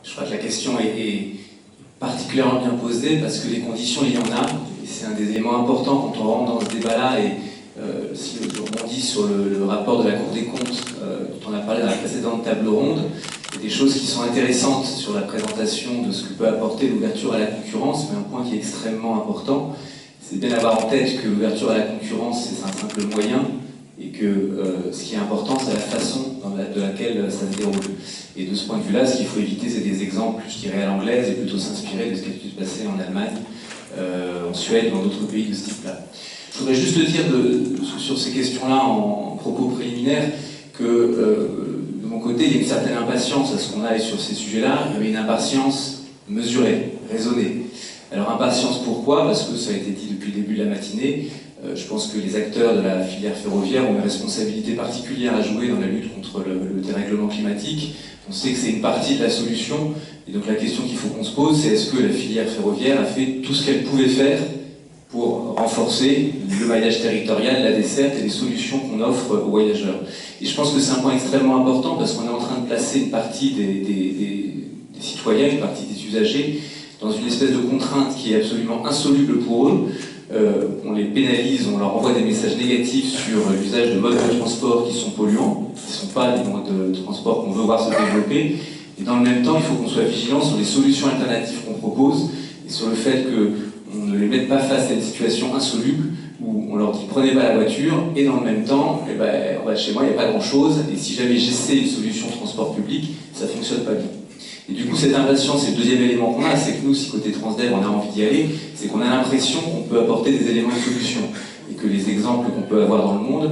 Je crois que la question est particulièrement bien posée parce que les conditions, il y en a. Et c'est un des éléments importants quand on rentre dans ce débat-là. Et si je rebondis sur le rapport de la Cour des comptes dont on a parlé dans la précédente table ronde, il y a des choses qui sont intéressantes sur la présentation de ce que peut apporter l'ouverture à la concurrence, mais un point qui est extrêmement important, c'est bien d'avoir en tête que l'ouverture à la concurrence, c'est un simple moyen, et que ce qui est important, c'est la façon de laquelle ça se déroule. Et de ce point de vue-là, ce qu'il faut éviter, c'est des exemples, je dirais, à l'anglaise, et plutôt s'inspirer de ce qui a pu se passer en Allemagne, en Suède, dans d'autres pays de ce type-là. Je voudrais juste dire sur ces questions-là, en propos préliminaires, que de mon côté, il y a une certaine impatience à ce qu'on aille sur ces sujets-là, mais une impatience mesurée, raisonnée. Alors impatience pourquoi? Parce que ça a été dit depuis le début de la matinée, je pense que les acteurs de la filière ferroviaire ont une responsabilité particulière à jouer dans la lutte contre le dérèglement climatique. On sait que c'est une partie de la solution, et donc la question qu'il faut qu'on se pose, c'est est-ce que la filière ferroviaire a fait tout ce qu'elle pouvait faire pour renforcer le maillage territorial, la desserte et les solutions qu'on offre aux voyageurs. Et je pense que c'est un point extrêmement important parce qu'on est en train de placer une partie des citoyens, une partie des usagers, dans une espèce de contrainte qui est absolument insoluble pour eux. On les pénalise, on leur envoie des messages négatifs sur l'usage de modes de transport qui sont polluants, qui ne sont pas des modes de transport qu'on veut voir se développer. Et dans le même temps, il faut qu'on soit vigilant sur les solutions alternatives qu'on propose et sur le fait qu'on ne les mette pas face à une situation insoluble où on leur dit prenez pas la voiture et dans le même temps, eh ben, chez moi il n'y a pas grand chose et si jamais j'essaie une solution de transport public, ça ne fonctionne pas bien. Et du coup, cette impatience, c'est le deuxième élément qu'on a, c'est que nous, si côté Transdev, on a envie d'y aller, c'est qu'on a l'impression qu'on peut apporter des éléments de solution. Et que les exemples qu'on peut avoir dans le monde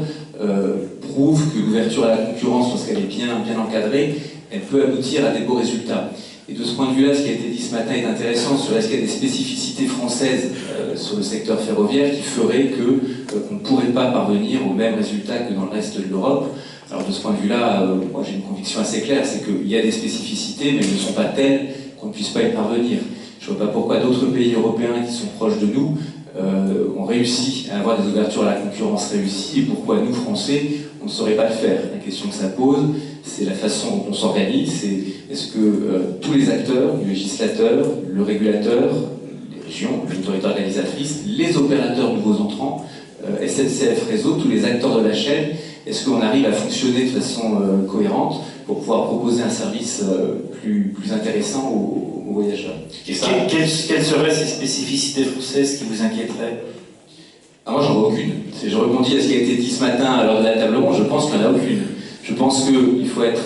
prouvent que l'ouverture à la concurrence, lorsqu'elle est bien encadrée, elle peut aboutir à des beaux résultats. Et de ce point de vue-là, ce qui a été dit ce matin est intéressant sur est-ce qu'il y a des spécificités françaises sur le secteur ferroviaire qui feraient qu'on ne pourrait pas parvenir au même résultat que dans le reste de l'Europe. Alors de ce point de vue-là, moi j'ai une conviction assez claire, c'est qu'il y a des spécificités, mais elles ne sont pas telles qu'on ne puisse pas y parvenir. Je ne vois pas pourquoi d'autres pays européens qui sont proches de nous ont réussi à avoir des ouvertures à la concurrence réussies, et pourquoi nous, Français, on ne saurait pas le faire. La question que ça pose, c'est la façon dont on s'organise, c'est est-ce que tous les acteurs, le législateur, le régulateur, les régions, l'autorité organisatrice, les opérateurs nouveaux entrants, SNCF Réseau, tous les acteurs de la chaîne, est-ce qu'on arrive à fonctionner de façon cohérente pour pouvoir proposer un service plus intéressant aux voyageurs? Quelles seraient ces spécificités françaises qui vous inquiéteraient? Moi, j'en vois aucune. Je rebondis à ce qui a été dit ce matin à l'heure de la table ronde, je pense qu'il n'y en a aucune. Je pense qu'il faut être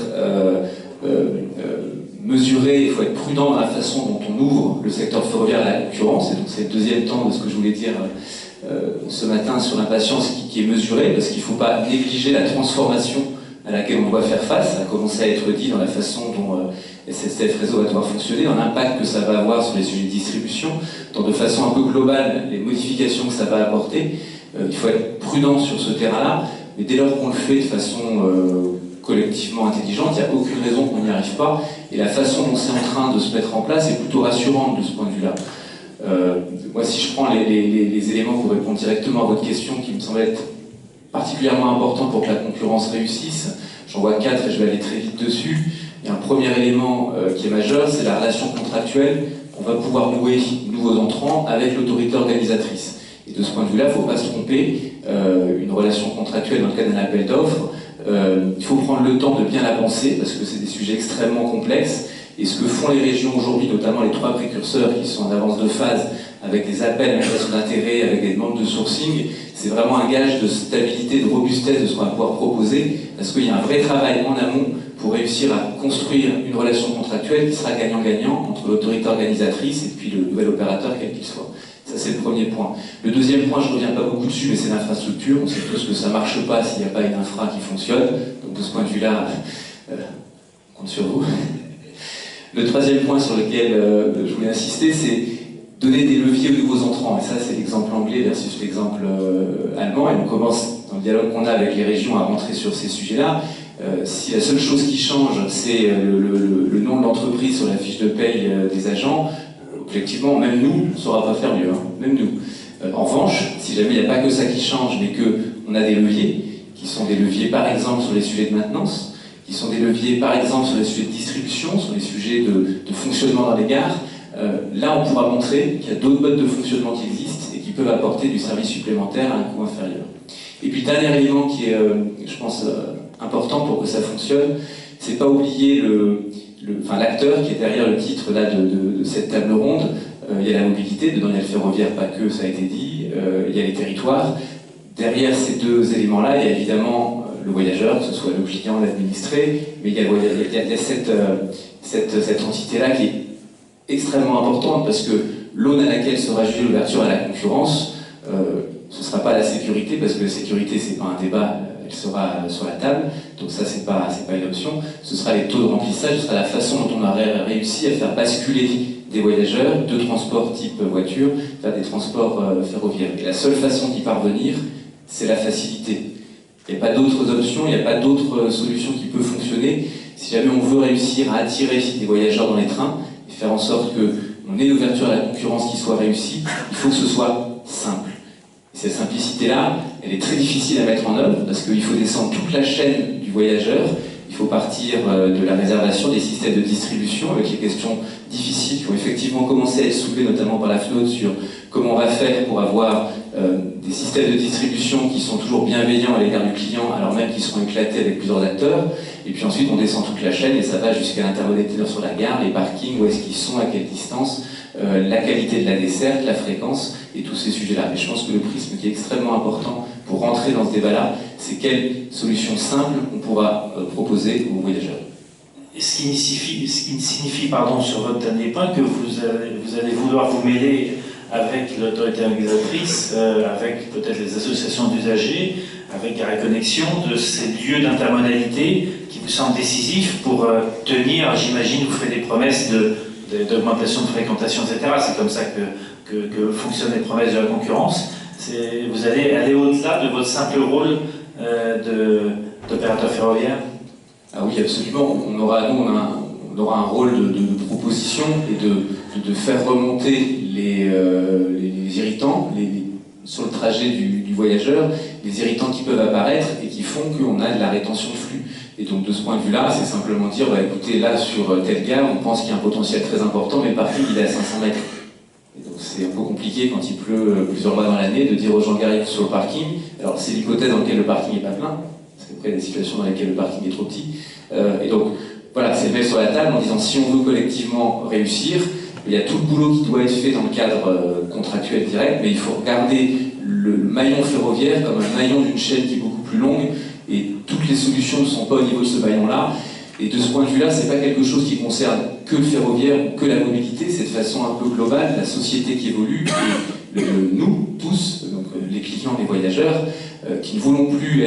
mesuré, il faut être prudent dans la façon dont on ouvre le secteur ferroviaire à la concurrence, et donc c'est le deuxième temps de ce que je voulais dire ce matin sur l'impatience qui est mesurée, parce qu'il ne faut pas négliger la transformation à laquelle on doit faire face. Ça a commencé à être dit dans la façon dont SNCF Réseau va devoir fonctionner, dans l'impact que ça va avoir sur les sujets de distribution, dans de façon un peu globale les modifications que ça va apporter. Il faut être prudent sur ce terrain-là, mais dès lors qu'on le fait de façon collectivement intelligente, il n'y a aucune raison qu'on n'y arrive pas, et la façon dont c'est en train de se mettre en place est plutôt rassurante de ce point de vue-là. Moi, si je prends les éléments pour répondre directement à votre question qui me semblent être particulièrement importants pour que la concurrence réussisse, j'en vois 4 et je vais aller très vite dessus. Il y a un premier élément qui est majeur, c'est la relation contractuelle qu'on va pouvoir nouer nouveaux entrants avec l'autorité organisatrice. Et de ce point de vue-là, il ne faut pas se tromper, une relation contractuelle dans le cadre d'un appel d'offres, il faut prendre le temps de bien la penser parce que c'est des sujets extrêmement complexes. Et ce que font les régions aujourd'hui, notamment les 3 précurseurs qui sont en avance de phase, avec des appels à manifestation d'intérêt, avec des demandes de sourcing, c'est vraiment un gage de stabilité, de robustesse de ce qu'on va pouvoir proposer, parce qu'il y a un vrai travail en amont pour réussir à construire une relation contractuelle qui sera gagnant-gagnant entre l'autorité organisatrice et puis le nouvel opérateur, quel qu'il soit. Ça, c'est le premier point. Le deuxième point, je ne reviens pas beaucoup dessus, mais c'est l'infrastructure. On sait tous que ça ne marche pas s'il n'y a pas une infra qui fonctionne. Donc de ce point de vue-là, on compte sur vous. Le troisième point sur lequel je voulais insister, c'est donner des leviers aux nouveaux entrants. Et ça, c'est l'exemple anglais versus l'exemple allemand. Et on commence, dans le dialogue qu'on a avec les régions, à rentrer sur ces sujets-là. Si la seule chose qui change, c'est le nom de l'entreprise sur la fiche de paye des agents, objectivement, même nous, on ne saura pas faire mieux. Hein. Même nous. En revanche, si jamais il n'y a pas que ça qui change, mais qu'on a des leviers, qui sont des leviers, par exemple, sur les sujets de maintenance, qui sont des leviers par exemple sur les sujets de distribution, sur les sujets de fonctionnement dans les gares. Là, on pourra montrer qu'il y a d'autres modes de fonctionnement qui existent et qui peuvent apporter du service supplémentaire à un coût inférieur. Et puis, le dernier élément qui est, je pense, important pour que ça fonctionne, c'est pas oublier l'acteur qui est derrière le titre là, de cette table ronde. Il y a la mobilité, dedans il y a le ferroviaire, pas que, ça a été dit, il y a les territoires. Derrière ces deux éléments-là, il y a évidemment le voyageur, que ce soit le client, l'administré, mais il y a cette entité-là qui est extrêmement importante parce que l'aune à laquelle sera jugée l'ouverture à la concurrence, ce ne sera pas la sécurité, parce que la sécurité, c'est pas un débat, elle sera sur la table, donc ça, c'est pas une option. Ce sera les taux de remplissage, ce sera la façon dont on a réussi à faire basculer des voyageurs de transport type voiture vers des transports ferroviaires. Et la seule façon d'y parvenir, c'est la facilité. Il n'y a pas d'autres options, il n'y a pas d'autres solutions qui peuvent fonctionner. Si jamais on veut réussir à attirer des voyageurs dans les trains et faire en sorte qu'on ait une ouverture à la concurrence qui soit réussie, il faut que ce soit simple. Et cette simplicité-là, elle est très difficile à mettre en œuvre parce qu'il faut descendre toute la chaîne du voyageur. Il faut partir de la réservation des systèmes de distribution avec les questions difficiles qui ont effectivement commencé à être soulevées, notamment par la FNOT, sur comment on va faire pour avoir des systèmes de distribution qui sont toujours bienveillants à l'égard du client, alors même qu'ils seront éclatés avec plusieurs acteurs. Et puis ensuite, on descend toute la chaîne et ça va jusqu'à l'intermodalité sur la gare, les parkings, où est-ce qu'ils sont, à quelle distance, la qualité de la desserte, la fréquence et tous ces sujets-là. Mais je pense que le prisme qui est extrêmement important pour rentrer dans ce débat-là, c'est quelle solution simple on pourra proposer aux voyageurs. Ce qui signifie, sur votre dernier point, que vous allez vouloir vous mêler avec l'autorité organisatrice, avec peut-être les associations d'usagers, avec la reconnexion de ces lieux d'intermodalité qui vous semblent décisifs pour tenir, j'imagine, vous ferez des promesses d'augmentation de fréquentation, etc. C'est comme ça que fonctionnent les promesses de la concurrence. Vous allez aller au-delà de votre simple rôle d'opérateur ferroviaire? Ah oui, absolument. On aura un rôle de proposition et de faire remonter les irritants sur le trajet du voyageur, les irritants qui peuvent apparaître et qui font qu'on a de la rétention de flux. Et donc de ce point de vue-là, c'est simplement dire, écoutez, là sur telle gare, on pense qu'il y a un potentiel très important, mais le parking il est à 500 mètres. Et donc c'est un peu compliqué quand il pleut plusieurs mois dans l'année de dire aux gens qui arrivent sur le parking. Alors c'est l'hypothèse dans laquelle le parking n'est pas plein, parce qu'après il y a des situations dans lesquelles le parking est trop petit. Et donc voilà, c'est le mettre sur la table en disant si on veut collectivement réussir, il y a tout le boulot qui doit être fait dans le cadre contractuel direct, mais il faut regarder le maillon ferroviaire comme un maillon d'une chaîne qui est beaucoup plus longue, et toutes les solutions ne sont pas au niveau de ce maillon-là. Et de ce point de vue-là, c'est pas quelque chose qui concerne que le ferroviaire ou que la mobilité, c'est de façon un peu globale, la société qui évolue, et nous, tous, donc les clients, les voyageurs, qui ne voulons plus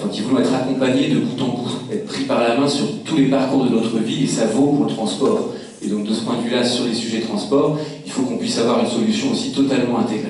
qui voulons être accompagnés de bout en bout, être pris par la main sur tous les parcours de notre vie, et ça vaut pour le transport. Et donc de ce point de vue-là, sur les sujets de transport, il faut qu'on puisse avoir une solution aussi totalement intégrée.